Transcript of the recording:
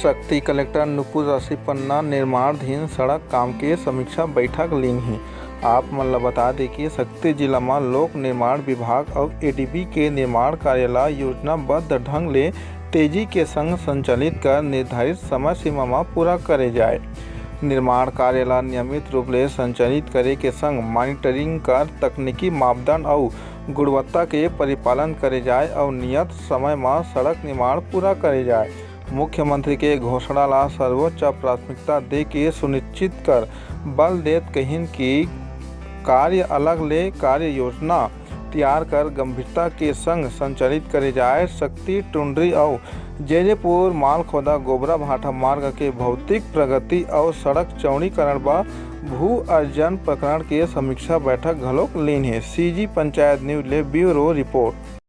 शक्ति कलेक्टर नुपुर राशि पन्ना निर्माणाधीन सड़क काम के समीक्षा बैठक लीन। आप मन ल बता दें कि शक्ति जिला में लोक निर्माण विभाग और एडीबी के निर्माण कार्यालय योजनाबद्ध ढंग ले तेजी के संग संचालित कर निर्धारित समय सीमा में पूरा करे जाए। निर्माण कार्यालय नियमित रूप से संचालित करे के संग मॉनिटरिंग कर तकनीकी मापदंड और गुणवत्ता के परिपालन करे जाए और नियत समय में सड़क निर्माण पूरा करे जाए। मुख्यमंत्री के घोषणा ला सर्वोच्च प्राथमिकता दे के सुनिश्चित कर बल देत कहिन कि कार्य अलग ले कार्य योजना तैयार कर गंभीरता के संग संचालित करे जाए। शक्ति टुंडरी और जैजेपुर मालखोदा गोबरा भाटा मार्ग के भौतिक प्रगति और सड़क चौड़ीकरण व भू अर्जन प्रकरण के समीक्षा बैठक घलोक लीन है। सीजी पंचायत न्यूज ले ब्यूरो रिपोर्ट।